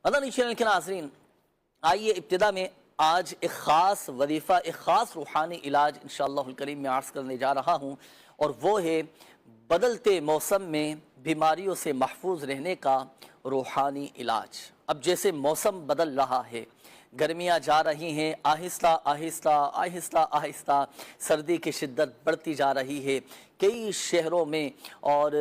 مدنی channel کے ناظرین، آئیے ابتدا میں آج ایک خاص وظیفہ، ایک خاص روحانی علاج انشاءاللہ الکریم میں عرض کرنے جا رہا ہوں، اور وہ ہے بدلتے موسم میں بیماریوں سے محفوظ رہنے کا روحانی علاج۔ اب جیسے موسم بدل رہا ہے، گرمیاں جا رہی ہیں، آہستہ آہستہ آہستہ آہستہ سردی کی شدت بڑھتی جا رہی ہے، کئی شہروں میں اور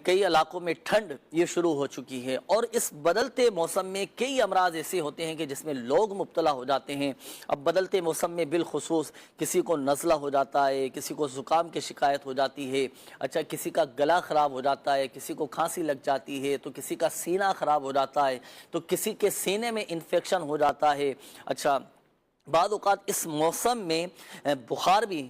کئی علاقوں میں ٹھنڈ یہ شروع ہو چکی ہے، اور اس بدلتے موسم میں کئی امراض ایسے ہوتے ہیں کہ جس میں لوگ مبتلا ہو جاتے ہیں۔ اب بدلتے موسم میں بالخصوص کسی کو نزلہ ہو جاتا ہے، کسی کو زکام کی شکایت ہو جاتی ہے، اچھا کسی کا گلا خراب ہو جاتا ہے، کسی کو کھانسی لگ جاتی ہے، تو کسی کا سینہ خراب ہو جاتا ہے، تو کسی کے سینے میں انفیکشن ہو جاتا ہے۔ اچھا بعض اوقات اس موسم میں بخار بھی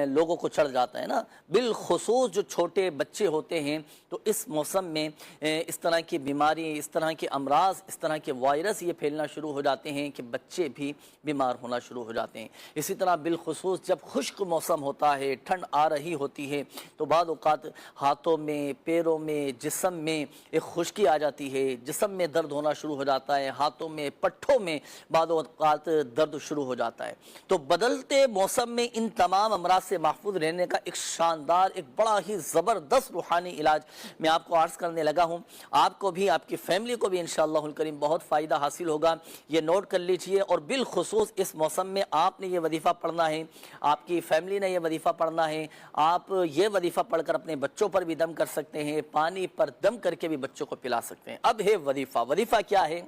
لوگوں کو چڑھ جاتا ہے نا، بالخصوص جو چھوٹے بچے ہوتے ہیں، تو اس موسم میں اس طرح کی بیماری، اس طرح کے امراض، اس طرح کے وائرس یہ پھیلنا شروع ہو جاتے ہیں کہ بچے بھی بیمار ہونا شروع ہو جاتے ہیں۔ اسی طرح بالخصوص جب خشک موسم ہوتا ہے، ٹھنڈ آ رہی ہوتی ہے، تو بعض اوقات ہاتھوں میں، پیروں میں، جسم میں ایک خشکی آ جاتی ہے، جسم میں درد ہونا شروع ہو جاتا ہے، ہاتھوں میں، پٹھوں میں بعض اوقات درد شروع ہو جاتا ہے۔ تو بدلتے موسم میں ان تمام امراض سے محفوظ رہنے کا ایک شاندار، ایک بڑا ہی زبردست روحانی علاج میں آپ کو عرض کرنے لگا ہوں۔ آپ کو بھی، آپ کی فیملی کو بھی انشاءاللہ الکریم بہت فائدہ حاصل ہوگا، یہ نوٹ کر لیجئے۔ اور بالخصوص اس موسم میں آپ نے یہ وظیفہ پڑھنا ہے، آپ کی فیملی نے یہ وظیفہ پڑھنا ہے، آپ یہ وظیفہ پڑھ کر اپنے بچوں پر بھی دم کر سکتے ہیں، پانی پر دم کر کے بھی بچوں کو پلا سکتے ہیں۔ اب ہے وظیفہ کیا ہے؟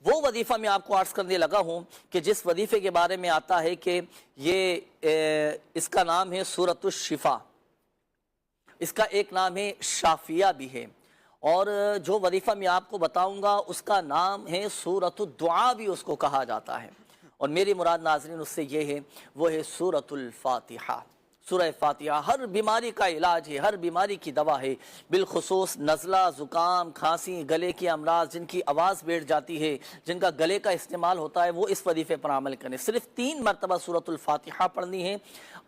وہ وظیفہ میں آپ کو عرض کرنے لگا ہوں کہ جس وظیفے کے بارے میں آتا ہے کہ یہ اس کا نام ہے سورۃ الشفا، اس کا ایک نام ہے شافیہ بھی ہے، اور جو وظیفہ میں آپ کو بتاؤں گا اس کا نام ہے سورۃ الدعا بھی اس کو کہا جاتا ہے، اور میری مراد ناظرین اس سے یہ ہے، وہ ہے سورۃ الفاتحہ۔ سورہ فاتحہ ہر بیماری کا علاج ہے، ہر بیماری کی دوا ہے، بالخصوص نزلہ، زکام، کھانسی، گلے کے امراض، جن کی آواز بیٹھ جاتی ہے، جن کا گلے کا استعمال ہوتا ہے، وہ اس وظیفے پر عمل کریں۔ صرف 3 مرتبہ سورۃ الفاتحہ پڑھنی ہے،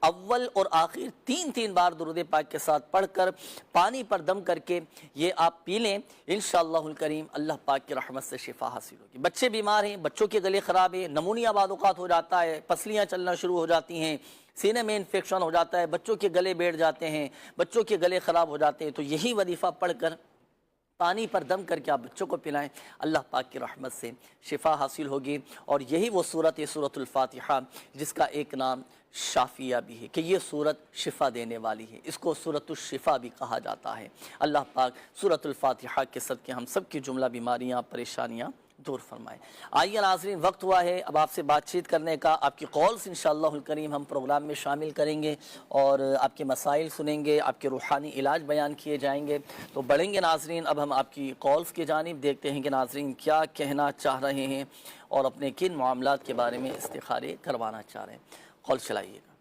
اول اور آخر 3 بار درود پاک کے ساتھ پڑھ کر پانی پر دم کر کے یہ آپ پی لیں، انشاءاللہ الکریم اللہ پاک کی رحمت سے شفا حاصل ہوگی۔ بچے بیمار ہیں، بچوں کے گلے خراب ہیں، نمونیا بعض اوقات ہو جاتا ہے، پسلیاں چلنا شروع ہو جاتی ہیں، سینے میں انفیکشن ہو جاتا ہے، بچوں کے گلے بیٹھ جاتے ہیں، بچوں کے گلے خراب ہو جاتے ہیں، تو یہی وظیفہ پڑھ کر پانی پر دم کر کے آپ بچوں کو پلائیں، اللہ پاک کی رحمت سے شفا حاصل ہوگی۔ اور یہی وہ صورت ہے سورۃ الفاتحہ، جس کا ایک نام شافیہ بھی ہے، کہ یہ صورت شفا دینے والی ہے، اس کو سورۃ الشفا بھی کہا جاتا ہے۔ اللہ پاک سورۃ الفاتحہ کے صدقے ہم سب کی جملہ بیماریاں، پریشانیاں دور فرمائے۔ آئیے ناظرین، وقت ہوا ہے اب آپ سے بات چیت کرنے کا، آپ کی کالز انشاءاللہ الکریم ہم پروگرام میں شامل کریں گے، اور آپ کے مسائل سنیں گے، آپ کے روحانی علاج بیان کیے جائیں گے۔ تو بڑھیں گے ناظرین اب ہم آپ کی کالز کی جانب، دیکھتے ہیں کہ ناظرین کیا کہنا چاہ رہے ہیں اور اپنے کن معاملات کے بارے میں استخارے کروانا چاہ رہے ہیں۔ کال چلائیے گا۔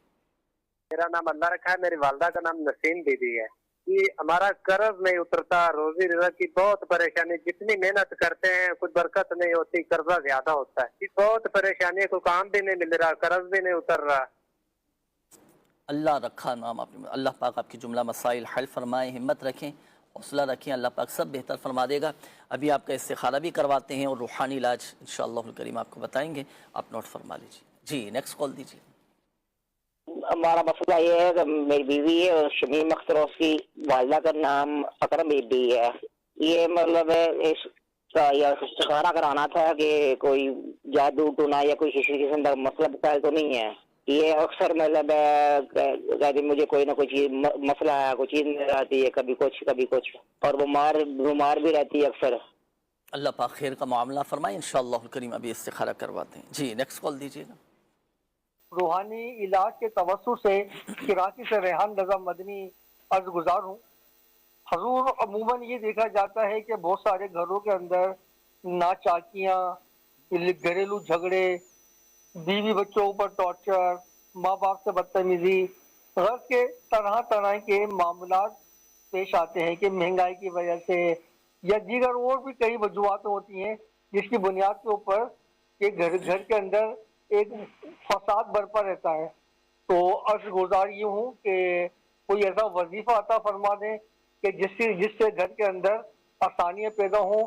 میرا نام اللہ رکھا ہے، میری والدہ کا نام نسیم بی بی ہے۔ یہ ہمارا قرض نہیں اترتا، روزی رزق کی بہت پریشانی، جتنی محنت کرتے ہیں کچھ برکت نہیں ہوتی، قرضہ زیادہ ہوتا ہے، یہ بہت پریشانی ہے، کوئی کام بھی نہیں مل رہا، قرض بھی نہیں اتر رہا۔ اللہ رکھا نام آپ نے، اللہ پاک آپ کی جملہ مسائل حل فرمائے، ہمت رکھیں، حوصلہ رکھیں، اللہ پاک سب بہتر فرما دے گا۔ ابھی آپ کا استخارہ بھی کرواتے ہیں اور روحانی علاج انشاءاللہ الکریم آپ کو بتائیں گے، آپ نوٹ فرما لیجیے۔ جی نیکسٹ کال دیجیے۔ ہمارا مسئلہ یہ ہے کہ میری بیوی ہے اور شمیم اختر، اس کی والدہ کا نام اکرم بی بی ہے۔ یہ مطلب ہے اس کا یہ استخارہ کرانا تھا کہ کوئی جادو ٹونا یا کوئی کسی قسم کا مسئلہ بتایا تو نہیں ہے۔ یہ اکثر مطلب ہے مجھے کوئی نہ کوئی چیز مسئلہ ہے، کوئی چیز نہیں آتی ہے، کبھی کچھ، اور بیمار بھی رہتی ہے اکثر۔ اللہ پاک خیر کا معاملہ فرمائے انشاءاللہ الکریم، ابھی استخارہ کرواتے ہیں۔ جی نیکسٹ کال دیجیے گا۔ روحانی علاج کے توسط سے کراچی سے ریحان رضا مدنی عرض گزار ہوں۔ حضور عموماً یہ دیکھا جاتا ہے کہ بہت سارے گھروں کے اندر ناچاکیاں، گھریلو جھگڑے، بیوی بچوں پر ٹارچر، ماں باپ سے بدتمیزی، غرض کے طرح طرح کے معاملات پیش آتے ہیں کہ مہنگائی کی وجہ سے یا دیگر اور بھی کئی وجوہات ہوتی ہیں جس کی بنیاد کے اوپر کہ گھر کے اندر ایک فساد برپا رہتا ہے۔ تو عرض گزار یہ ہوں کہ کوئی ایسا وظیفہ عطا فرما دیں کہ جس سے گھر کے اندر آسانیاں پیدا ہوں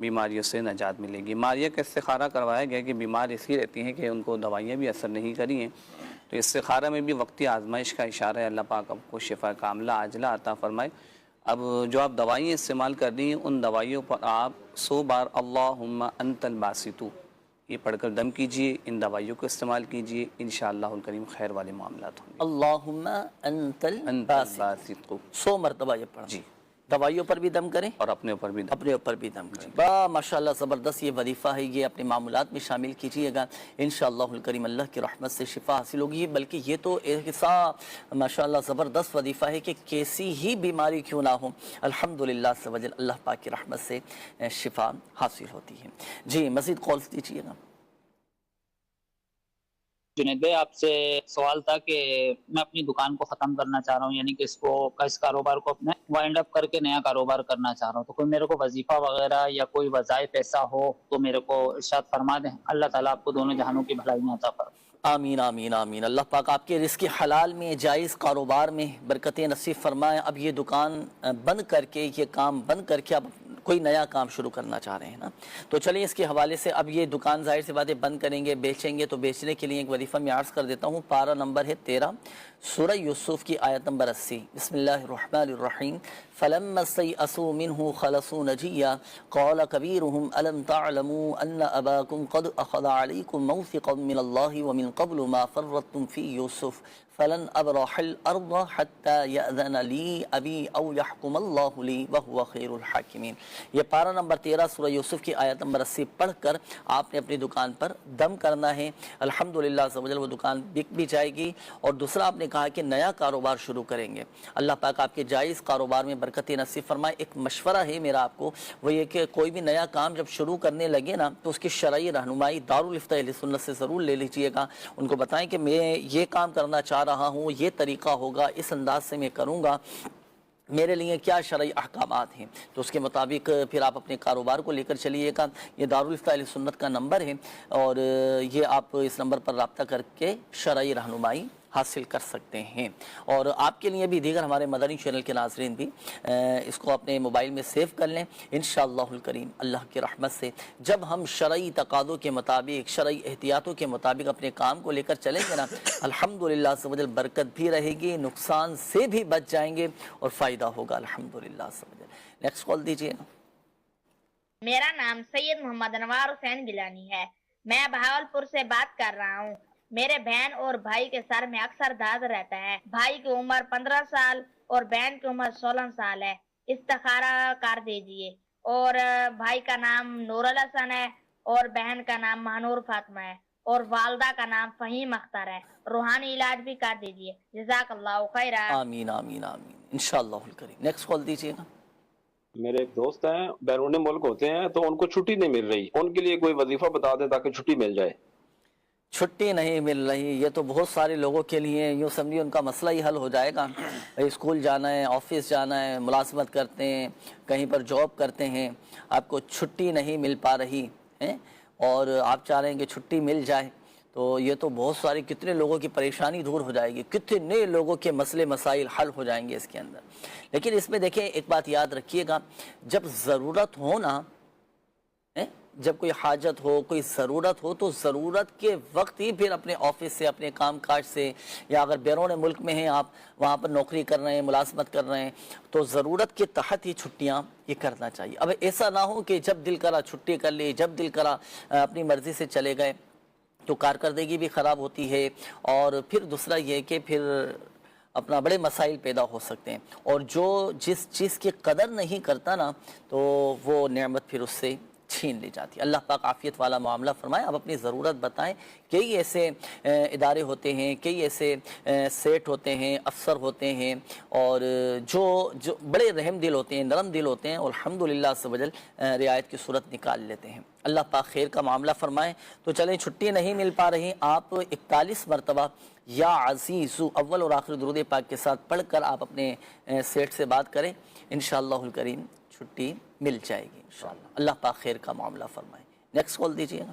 بیماریوں سے نجات ملے گی۔ ماریہ کا استخارہ کروایا گیا کہ بیمار اس لیے رہتی ہیں کہ ان کو دوائیاں بھی اثر نہیں کری ہیں، تو استخارہ میں بھی وقتی آزمائش کا اشارہ ہے۔ اللہ پاک آپ کو شفا کاملہ عاجلہ عطا فرمائے۔ اب جو آپ دوائیں استعمال کر رہی ہیں ان دوائیوں پر آپ 100 بار اللہم انت الباسط یہ پڑھ کر دم کیجئے، ان دوائیوں کو استعمال کیجئے، انشاءاللہ الکریم خیر والے معاملات ہوں گے۔ اللہم انت الباسط، الباسط 100 مرتبہ یہ پڑھیں، جی، دوائیوں پر بھی دم کریں اور اپنے اوپر بھی دم۔ اپنے اوپر بھی دم کریں۔ بڑا ماشاءاللہ زبردست یہ وظیفہ ہے، یہ اپنے معمولات میں شامل کیجئے گا، انشاءاللہ الکریم اللہ کی رحمت سے شفا حاصل ہوگی۔ بلکہ یہ تو ایک ایسا ماشاءاللہ زبردست وظیفہ ہے کہ کیسی ہی بیماری کیوں نہ ہو الحمدللہ سے وجل اللہ پاک کی رحمت سے شفا حاصل ہوتی ہے۔ جی مزید کالز دیجیے گا۔ جنید بھائی آپ سے سوال تھا کہ میں اپنی دکان کو ختم کرنا چاہ رہا ہوں، یعنی کہ اس کاروبار کو اپنے وائنڈ اپ کر کے نیا کاروبار کرنا چاہ رہا ہوں، تو کوئی میرے کو وظیفہ وغیرہ یا کوئی وظائف ایسا ہو تو میرے کو ارشاد فرما دیں۔ اللہ تعالیٰ آپ کو دونوں جہانوں کی بھلائیاں عطا فرمائے۔ آمین آمین آمین۔ اللہ پاک آپ کے رزق حلال میں، جائز کاروبار میں برکتیں نصیب فرمائے۔ اب یہ دکان بند کر کے، یہ کام بند کر کے اب کوئی نیا کام شروع کرنا چاہ رہے ہیں نا، تو چلیے اس کے حوالے سے اب یہ دکان ظاہر سی باتیں بند کریں گے، بیچیں گے، تو بیچنے کے لیے ایک وظیفہ میں عرض کر دیتا ہوں۔ پارہ نمبر ہے 13، سورہ یوسف کی آیت نمبر 80۔ بسم اللہ الرحمن الرحیم۔ فلما استيئسوا منه خلصوا نجيا قال كبيرهم ألم تعلموا أن أباكم قد أخذ عليكم موثقا من الله ومن قبل ما فرطتم في يوسف فلن أبرح الأرض حتى يأذن لي أبي أو يحكم الله لي وهو خير الحاكمين۔ یہ پارہ نمبر 13 سورہ یوسف کی آیت نمبر 80 پڑھ کر آپ نے اپنی دکان پر دم کرنا ہے۔ الحمدللہ عز و جل وہ دکان بک بھی جائے گی۔ اور دوسرا آپ نے کہا کہ نیا کاروبار شروع کریں گے، اللہ پاک آپ کے جائز کاروبار میں برکت نصیب فرمائے۔ ایک مشورہ ہے میرا آپ کو، وہ یہ کہ کوئی بھی نیا کام جب شروع کرنے لگے نا تو اس کی شرعی رہنمائی دارالفتہ اہل سنت سے ضرور لے لیجئے گا۔ ان کو بتائیں کہ میں یہ کام کرنا چاہ رہا ہوں، یہ طریقہ ہوگا، اس انداز سے میں کروں گا، میرے لیے کیا شرعی احکامات ہیں، تو اس کے مطابق پھر آپ اپنے کاروبار کو لے کر چلیے گا۔ یہ دارالفتہ اہل سنت کا نمبر ہے اور یہ آپ اس نمبر پر رابطہ کر کے شرعی رہنمائی حاصل کر سکتے ہیں۔ اور آپ کے لیے بھی دیگر ہمارے مدنی چینل کے ناظرین بھی اس کو اپنے موبائل میں سیو کر لیں۔ انشاءاللہ الکریم اللہ کی رحمت سے جب ہم شرعی تقاضوں کے مطابق، شرعی احتیاطوں کے مطابق اپنے کام کو لے کر چلیں گے نا، الحمدللہ عز و جل برکت بھی رہے گی، نقصان سے بھی بچ جائیں گے اور فائدہ ہوگا الحمدللہ عز و جل۔ نیکسٹ کال دیجیے۔ میرا نام سید محمد انوار حسین گیلانی ہے، میں بہاولپور سے بات کر رہا ہوں۔ میرے بہن اور بھائی کے سر میں اکثر درد رہتا ہے۔ بھائی کی عمر 15 سال اور بہن کی عمر 16 سال ہے، استخارہ کر دیجئے۔ اور بھائی کا نام نور الحسن ہے اور بہن کا نام مہنور فاطمہ ہے اور والدہ کا نام فہیم اختر ہے، روحانی علاج بھی کر دیجئے، جزاک اللہ خیرہ۔ آمین آمین آمین انشاءاللہ الکریم۔ نیکسٹ کال دیجیے گا۔ میرے ایک دوست ہیں بیرون ملک ہوتے ہیں تو ان کو چھٹی نہیں مل رہی، ان کے لیے کوئی وظیفہ بتا دیں تاکہ چھٹی مل جائے۔ چھٹی نہیں مل رہی، یہ تو بہت سارے لوگوں کے لیے یوں سمجھیے ان کا مسئلہ ہی حل ہو جائے گا۔ اسکول جانا ہے، آفس جانا ہے، ملازمت کرتے ہیں، کہیں پر جاب کرتے ہیں، آپ کو چھٹی نہیں مل پا رہی ہے اور آپ چاہ رہے ہیں کہ چھٹی مل جائے، تو یہ تو بہت ساری کتنے لوگوں کی پریشانی دور ہو جائے گی، کتنے لوگوں کے مسئلے مسائل حل ہو جائیں گے اس کے اندر۔ لیکن اس میں دیکھیں ایک بات یاد رکھیے گا، جب ضرورت ہو نا، جب کوئی حاجت ہو، کوئی ضرورت ہو، تو ضرورت کے وقت ہی پھر اپنے آفس سے، اپنے کام کاج سے، یا اگر بیرون ملک میں ہیں آپ، وہاں پر نوکری کر رہے ہیں، ملازمت کر رہے ہیں، تو ضرورت کے تحت ہی چھٹیاں یہ کرنا چاہیے۔ اب ایسا نہ ہو کہ جب دل کرا چھٹی کر لی، جب دل کرا اپنی مرضی سے چلے گئے، تو کارکردگی بھی خراب ہوتی ہے اور پھر دوسرا یہ کہ پھر اپنا بڑے مسائل پیدا ہو سکتے ہیں، اور جو جس چیز کی قدر نہیں کرتا نا تو وہ نعمت پھر اس سے چھین لی جاتی ہے۔ اللہ پاک عافیت والا معاملہ فرمائے۔ اب اپنی ضرورت بتائیں، کئی ایسے ادارے ہوتے ہیں، کئی ایسے سیٹ ہوتے ہیں، افسر ہوتے ہیں، اور جو بڑے رحم دل ہوتے ہیں، نرم دل ہوتے ہیں، اور الحمدللہ عز و جل رعایت کی صورت نکال لیتے ہیں۔ اللہ پاک خیر کا معاملہ فرمائے۔ تو چلیں، چھٹی نہیں مل پا رہی، آپ 41 مرتبہ یا عزیزو اول اور آخر درود پاک کے ساتھ پڑھ کر آپ اپنے سیٹ سے بات کریں، انشاءاللہ الکریم چھٹی مل جائے گی انشاءاللہ۔ اللہ پاک خیر کا معاملہ فرمائے۔ نیکسٹ کال دیجیے گا۔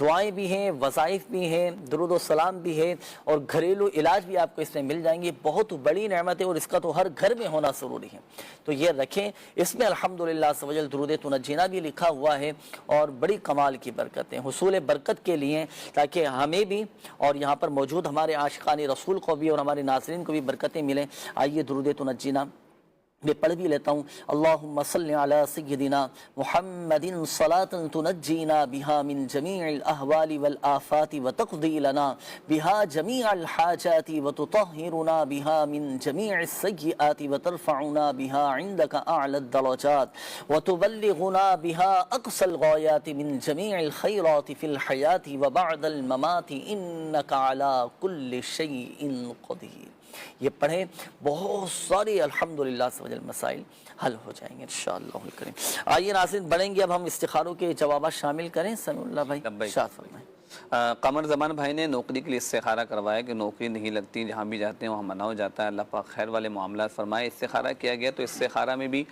دعائیں بھی ہیں، وظائف بھی ہیں، درود و سلام بھی ہے، اور گھریلو علاج بھی آپ کو اس میں مل جائیں گے۔ بہت بڑی نعمت ہے اور اس کا تو ہر گھر میں ہونا ضروری ہے، تو یہ رکھیں۔ اس میں الحمدللہ عز و جل درود تنجینا بھی لکھا ہوا ہے، اور بڑی کمال کی برکتیں حصول برکت کے لیے، تاکہ ہمیں بھی اور یہاں پر موجود ہمارے عاشقان رسول کو بھی اور ہمارے ناظرین کو بھی برکتیں ملیں۔ آئیے درود تنجینا میں پڑھ بھی لیتا ہوں۔ اللہم صلی علی سیدنا محمد صلاۃ تنجینا بہا من جمیع الاحوال والآفات وتقضی لنا بہا جمیع الحاجات وتطہرنا بہا من جمیع السیئات وترفعنا بہا عندک اعلی الدرجات وتبلغنا بہا اقصى الغایات من جمیع الخیرات فی الحیات وبعد الممات انک علی کل شیء قدیر۔ یہ پڑھیں، بہت ساری الحمدللہ سوجل مسائل حل ہو جائیں گے انشاءاللہ الکریم۔ آئیے ناظرین بڑھیں گے، اب ہم استخاروں کے جوابات شامل کریں۔ سمیع اللہ بھائی شاد فرمائیں۔ قمر زمان بھائی نے نوکری کے لیے استخارہ کروایا کہ نوکری نہیں لگتی، جہاں بھی جاتے ہیں وہاں منع ہو جاتا ہے، اللہ پاک خیر والے معاملات فرمائے۔ استخارہ کیا گیا تو استخارہ میں بھی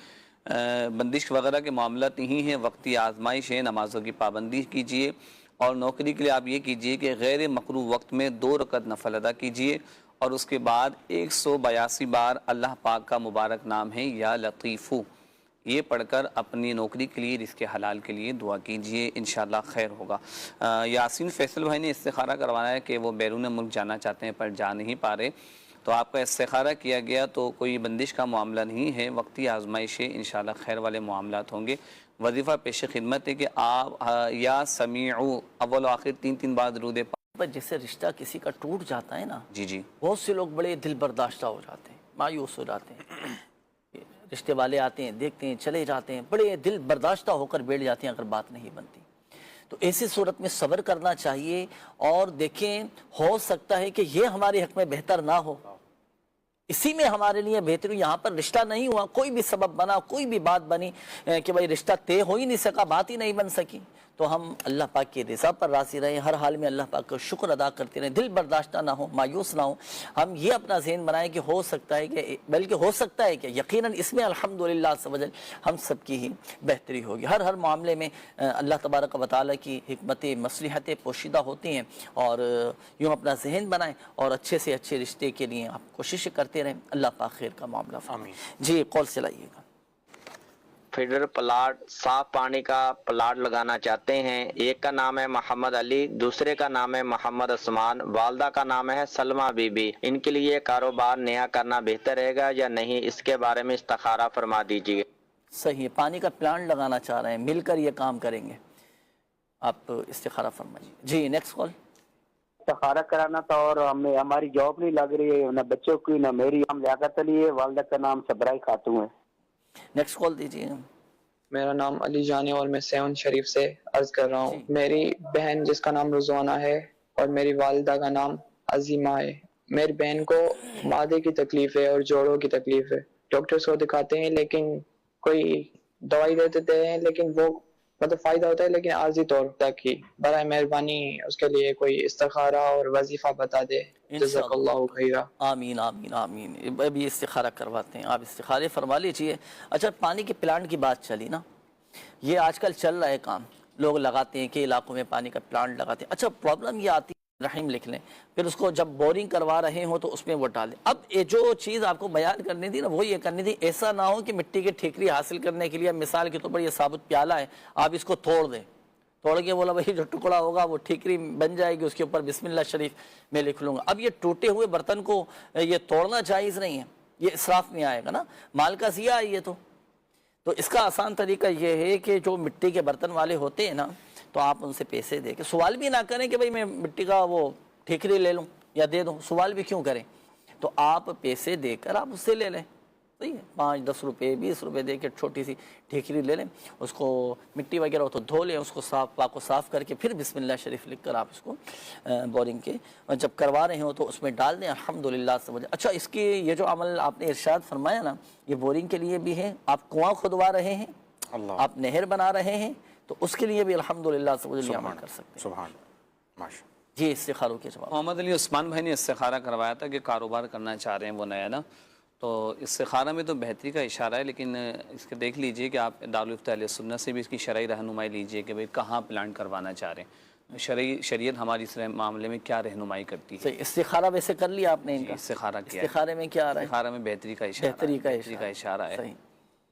بندش وغیرہ کے معاملات نہیں ہیں، وقتی آزمائش ہے، نمازوں کی پابندی کیجئے، اور نوکری کے لیے آپ یہ کیجئے کہ غیر مقروء وقت میں 2 رکعت نفل ادا کیجئے، اور اس کے بعد 182 بار اللہ پاک کا مبارک نام ہے یا لطیفو، یہ پڑھ کر اپنی نوکری کے لیے، رزق حلال کے لیے دعا کیجئے، انشاءاللہ خیر ہوگا۔ یاسین فیصل بھائی نے استخارہ کروانا ہے کہ وہ بیرون ملک جانا چاہتے ہیں پر جا نہیں پا رہے، تو آپ کا استخارہ کیا گیا تو کوئی بندش کا معاملہ نہیں ہے، وقتی آزمائش ہے، انشاءاللہ خیر والے معاملات ہوں گے۔ وظیفہ پیش خدمت ہے کہ آپ یا سمیعو اول و آخر 3 بار درود پر جیسے رشتہ کسی کا ٹوٹ جاتا ہے نا، جی بہت سے لوگ بڑے دل برداشتہ ہو جاتے ہیں، مایوس ہو جاتے ہیں، رشتے والے آتے ہیں، دیکھتے ہیں، چلے جاتے ہیں، بڑے دل برداشتہ ہو کر بیٹھ جاتے ہیں اگر بات نہیں بنتی۔ تو ایسی صورت میں صبر کرنا چاہیے، اور دیکھیں ہو سکتا ہے کہ یہ ہمارے حق میں بہتر نہ ہو، اسی میں ہمارے لیے بہتری، یہاں پر رشتہ نہیں ہوا، کوئی بھی سبب بنا، کوئی بھی بات بنی کہ بھائی رشتہ طے ہو ہی نہیں سکا، بات ہی نہیں بن سکی، تو ہم اللہ پاک کی رضا پر راضی رہیں، ہر حال میں اللہ پاک کا شکر ادا کرتے رہیں، دل برداشتہ نہ ہو، مایوس نہ ہو۔ ہم یہ اپنا ذہن بنائیں کہ ہو سکتا ہے کہ، بلکہ ہو سکتا ہے کہ یقیناً اس میں الحمدللہ عز و جل ہم سب کی ہی بہتری ہوگی۔ ہر معاملے میں اللہ تبارک و تعالیٰ کی حکمت مصلحتیں پوشیدہ ہوتی ہیں، اور یوں اپنا ذہن بنائیں اور اچھے سے اچھے رشتے کے لیے آپ کوشش کرتے رہیں، اللہ پاک خیر کا معاملہ فرمائے۔ جی قول سے لائیے گا۔ فیڈر پلاٹ صاف پانی کا پلاٹ لگانا چاہتے ہیں، ایک کا نام ہے محمد علی، دوسرے کا نام ہے محمد عثمان، والدہ کا نام ہے سلمہ بی بی، ان کے لیے کاروبار نیا کرنا بہتر رہے گا یا نہیں، اس کے بارے میں استخارہ فرما دیجیے۔ صحیح ہے، پانی کا پلانٹ لگانا چاہ رہے ہیں، مل کر یہ کام کریں گے، آپ استخارہ فرمائیے۔ جی نیکسٹ کال۔ استخارہ کرانا تھا، اور ہماری جاب نہیں لگ رہی ہے، نہ بچوں کی نہ میری، ہم لیاقت علی ہے، والدہ کا نام صبرائی خاتون ہے۔ نیکسٹ کال دیجیے۔ میرا نام علی جان ہے اور میں 7 شریف سے عرض کر رہا ہوں۔ میری بہن جس کا نام رضوانہ ہے اور میری والدہ کا نام عظیمہ ہے، میری بہن کو معدے کی تکلیف ہے اور جوڑوں کی تکلیف ہے، ڈاکٹرز کو دکھاتے ہیں لیکن کوئی دوائی دے دیتے ہیں لیکن وہ مطلب فائدہ ہوتا ہے لیکن عارضی طور تک ہی، برائے مہربانی اس کے لیے کوئی استخارہ اور وظیفہ بتا دے، جزاک اللہ خیرہ۔ آمین آمین آمین۔ ابھی استخارہ کرواتے ہیں، آپ استخارے فرما لیجئے۔ اچھا پانی کے پلانٹ کی بات چلی نا، یہ آج کل چل رہا ہے کام، لوگ لگاتے ہیں کہ علاقوں میں پانی کا پلانٹ لگاتے ہیں۔ اچھا پرابلم یہ آتی ہے، رحیم لکھ لیں، پھر اس کو جب بورنگ کروا رہے ہوں تو اس میں وہ ڈالیں۔ اب یہ جو چیز آپ کو بیان کرنی تھی نا، وہ یہ کرنی تھی، ایسا نہ ہو کہ مٹی کے ٹھیکری حاصل کرنے کے لیے، مثال کے طور پر یہ ثابت پیالہ ہے، آپ اس کو توڑ دیں، توڑ کے بولا بھائی جو ٹکڑا ہوگا وہ ٹھیکری بن جائے گی، اس کے اوپر بسم اللہ شریف میں لکھ لوں گا۔ اب یہ ٹوٹے ہوئے برتن کو یہ توڑنا جائز نہیں ہے، یہ اسراف میں آئے گا نا، مال کا ضیاع ہے یہ تو اس کا آسان طریقہ یہ ہے کہ جو مٹی کے برتن والے ہوتے ہیں نا، تو آپ ان سے پیسے دے کے، سوال بھی نہ کریں کہ بھائی میں مٹی کا وہ ٹھیکری لے لوں یا دے دوں، سوال بھی کیوں کریں، تو آپ پیسے دے کر آپ اس سے لے لیں، صحیح ہے، 5-10 روپے 20 روپے دے کے چھوٹی سی ٹھیکری لے لیں، اس کو مٹی وغیرہ ہو تو دھو لیں، اس کو پاک و صاف کر کے پھر بسم اللہ شریف لکھ کر آپ اس کو بورنگ کے جب کروا رہے ہوں تو اس میں ڈال دیں، الحمدللہ سمجھ۔ اچھا اس کی یہ جو عمل آپ نے ارشاد فرمایا نا، یہ بورنگ کے لیے بھی ہے، آپ کنواں کھدوا رہے ہیں، آپ نہر بنا رہے ہیں، تو اس کے لیے بھی الحمدللہ سمجھ یہ عمل کر سکتے ہیں۔ سبحان ماشاء جی استخاروں کے جواب۔ محمد علی عثمان بھائی نے استخارہ کروایا تھا کہ کاروبار کرنا چاہ رہے ہیں وہ نیا نا، تو استخارہ میں تو بہتری کا اشارہ ہے، لیکن اس کے دیکھ لیجئے کہ آپ دارالفتہ اہل سنت سے بھی اس کی شرعی رہنمائی لیجئے کہ بھئی کہاں پلان کروانا چاہ رہے ہیں، شریعت ہماری اس معاملے میں کیا رہنمائی کرتی ہے۔ استخارہ ویسے کر لیا آپ نے ان کا؟ استخارہ کیا ہے۔ استخارے میں کیا آ رہا ہے؟ استخارہ میں بہتری کا اشارہ ہے، بہتری کا اشارہ ہے۔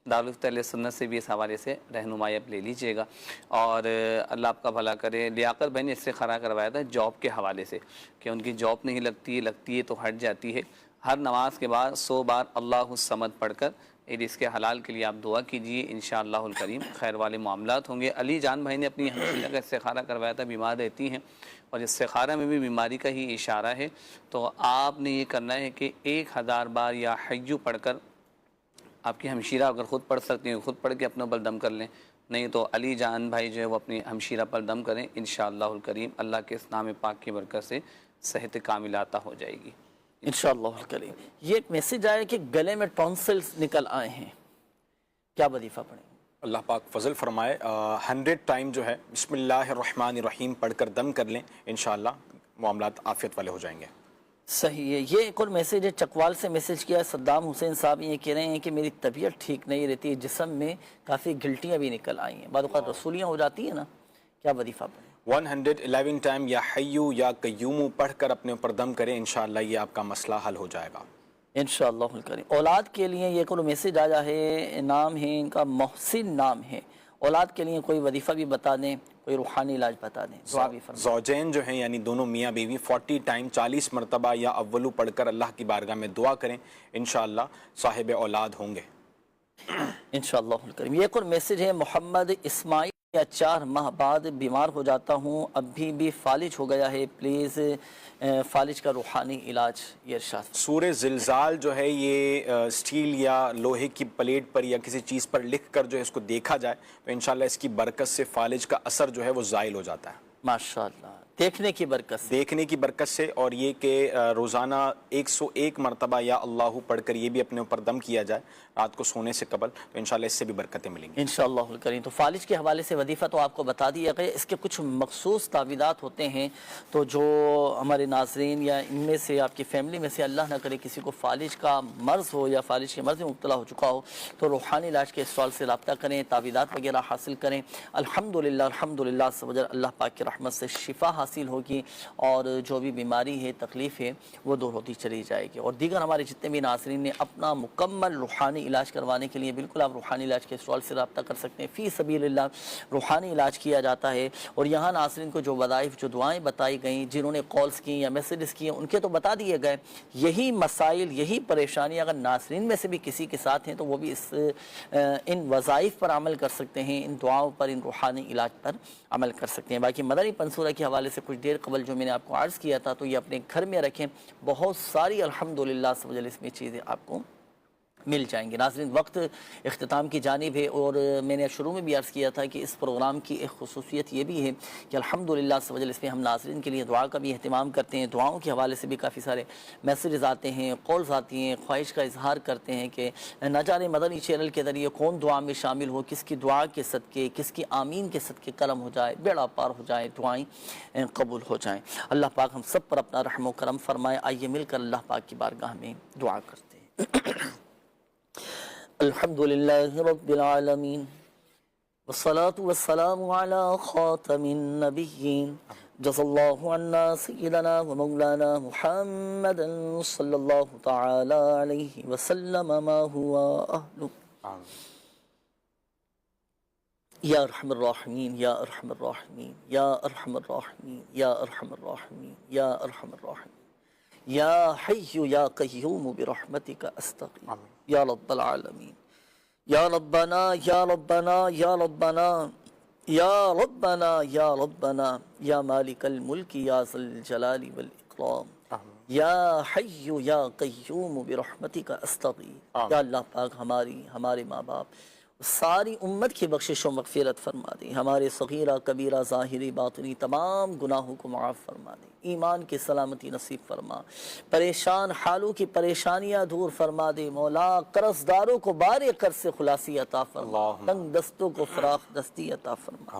دارالفتہ اہل سنت سے بھی اس حوالے سے رہنمائی آپ لے لیجئے گا، اور اللہ آپ کا بھلا کرے۔ لیاقت بھائی نے استخارہ کروایا تھا جاب کے حوالے سے کہ ان کی جاب نہیں لگتی ہے تو ہٹ جاتی ہے۔ ہر نماز کے بعد 100 بار اللہ الصمد پڑھ کر اس کے حلال کے لیے آپ دعا کیجئے، انشاءاللہ الکریم خیر والے معاملات ہوں گے۔ علی جان بھائی نے اپنی ہمشیرہ کا استخارہ کروایا تھا، بیمار رہتی ہیں اور استخارہ میں بھی بیماری کا ہی اشارہ ہے، تو آپ نے یہ کرنا ہے کہ 1000 بار یا حیو پڑھ کر، آپ کی ہمشیرہ اگر خود پڑھ سکتی ہیں خود پڑھ کے اپنے اوپر دم کر لیں، نہیں تو علی جان بھائی جو ہے وہ اپنی ہمشیرہ پر دم کریں، انشاءاللہ الکریم اللہ کے اس نام پاک کی برکت سے صحت کاملہ عطا ہو جائے گی انشاءاللہ الکریم۔ یہ ایک میسیج آیا کہ گلے میں ٹونسلز نکل آئے ہیں، کیا وظیفہ پڑھیں؟ اللہ پاک فضل فرمائے 100 ٹائم جو ہے بسم اللہ الرحمن الرحیم پڑھ کر دم کر لیں، انشاءاللہ معاملات عافیت والے ہو جائیں گے۔ صحیح ہے۔ یہ ایک اور میسیج ہے، چکوال سے میسیج کیا ہے صدام حسین صاحب، یہ کہہ رہے ہیں کہ میری طبیعت ٹھیک نہیں رہتی، جسم میں کافی گلٹیاں بھی نکل آئی ہیں، بعض اوقات رسولیاں ہو جاتی ہیں نا، کیا وظیفہ پڑھیں؟ 111 ٹائم یا حیو یا قیوم پڑھ کر اپنے اوپر دم کریں، انشاءاللہ یہ آپ کا مسئلہ حل ہو جائے گا انشاءاللہ الکریم۔ اولاد کے لیے یہ کوئی میسیج آیا ہے، نام ہے ان کا محسن نام ہے، اولاد کے لیے کوئی وظیفہ بھی بتا دیں، کوئی روحانی علاج بتا دیں، دعا بھی فرمائیں۔ زوجین جو ہیں یعنی دونوں میاں بیوی 40 ٹائم 40 مرتبہ یا اولو پڑھ کر اللہ کی بارگاہ میں دعا کریں، انشاءاللہ صاحب اولاد ہوں گے انشاءاللہ الکریم۔ یہ ایک اور میسیج ہے، محمد اسماعیل، یا 4 ماہ بعد بیمار ہو جاتا ہوں، ابھی بھی فالج ہو گیا ہے، پلیز فالج کا روحانی علاج یہ ارشاد۔ سورہ زلزال جو ہے یہ سٹیل یا لوہے کی پلیٹ پر یا کسی چیز پر لکھ کر جو ہے اس کو دیکھا جائے تو انشاءاللہ اس کی برکت سے فالج کا اثر جو ہے وہ زائل ہو جاتا ہے، ماشاءاللہ، دیکھنے کی برکت سے، دیکھنے کی برکت سے۔ اور یہ کہ روزانہ 101 مرتبہ یا اللہ پڑھ کر یہ بھی اپنے اوپر دم کیا جائے رات کو سونے سے قبل، تو انشاءاللہ اس سے بھی برکتیں ملیں گی انشاءاللہ الکریم۔ تو فالج کے حوالے سے وظیفہ تو آپ کو بتا دیا گیا، اس کے کچھ مخصوص تعویذات ہوتے ہیں، تو جو ہمارے ناظرین یا ان میں سے آپ کی فیملی میں سے اللہ نہ کرے کسی کو فالج کا مرض ہو یا فالج کے مرض میں مبتلا ہو چکا ہو، تو روحانی علاج کے اسٹال سے رابطہ کریں، تعویذات وغیرہ حاصل کریں، الحمدللہ سبحان اللہ پاک کی رحمت سے شفا حاصل ہوگی اور جو بھی بیماری ہے تکلیف ہے وہ دور ہوتی چلی جائے گی۔ اور دیگر ہمارے جتنے بھی ناظرین نے اپنا مکمل روحانی علاج کروانے کے لیے بالکل آپ روحانی علاج کے اسٹال سے رابطہ کر سکتے ہیں، فی سبیل اللہ روحانی علاج کیا جاتا ہے۔ اور یہاں ناظرین کو جو وظائف جو دعائیں بتائی گئیں، جنہوں نے کالز کی یا میسیجز کیے ان کے تو بتا دیے گئے، یہی مسائل یہی پریشانیاں اگر ناظرین میں سے بھی کسی کے ساتھ ہیں تو وہ بھی ان وظائف پر عمل کر سکتے ہیں، ان دعاؤں پر، ان روحانی علاج پر عمل کر سکتے ہیں۔ باقی مدنی پنصورہ کے حوالے سے کچھ دیر قبل جو میں نے آپ کو عرض کیا تھا تو یہ اپنے گھر میں رکھیں، بہت ساری الحمدللہ اس میں چیزیں آپ کو مل جائیں گے۔ ناظرین وقت اختتام کی جانب ہے، اور میں نے شروع میں بھی عرض کیا تھا کہ اس پروگرام کی ایک خصوصیت یہ بھی ہے کہ الحمدللہ اس میں ہم ناظرین کے لیے دعا کا بھی اہتمام کرتے ہیں، دعاؤں کے حوالے سے بھی کافی سارے میسیجز آتے ہیں، کالز آتی ہیں، خواہش کا اظہار کرتے ہیں کہ نہ جانے مدنی چینل کے ذریعے کون دعا میں شامل ہو، کس کی دعا کے صدقے، کس کی آمین کے صدقے کرم ہو جائے، بیڑا پار ہو جائے، دعائیں قبول ہو جائیں۔ اللہ پاک ہم سب پر اپنا رحم و کرم فرمائے۔ آئیے مل کر اللہ پاک کی بارگاہ میں دعا کرتے ہیں۔ الحمدللہ رب العالمین والصلاة والسلام على خاتم النبیین، جزا اللہ عنا سیدنا و مولانا محمد صلی اللہ تعالی علیہ وسلم ما ہوا اہلہ۔ یا ارحم الراحمین یا ارحم الراحمین یا ارحم الراحمین یا ارحم الراحمین یا ارحم الراحمین یا حی یا قیوم برحمتک استغیث یا رب العالمین، یا ربنا یا ربنا یا ربنا یا ربنا یا ربنا یا مالک الملک یا ذی الجلال والاکرام یا حی یا قیوم برحمتک استغیث۔ یا اللہ پاک ہمارے ماں باپ ساری امت کی بخشش و مغفرت فرما دیں، ہمارے صغیرہ کبیرہ ظاہری باطنی تمام گناہوں کو معاف فرما دیں، ایمان کی سلامتی نصیب فرما، پریشان حالوں کی پریشانیاں دور فرما دے مولا، قرض داروں کو بار قرض سے خلاصی عطا فرما، تنگ دستوں کو فراخ دستی عطا فرما۔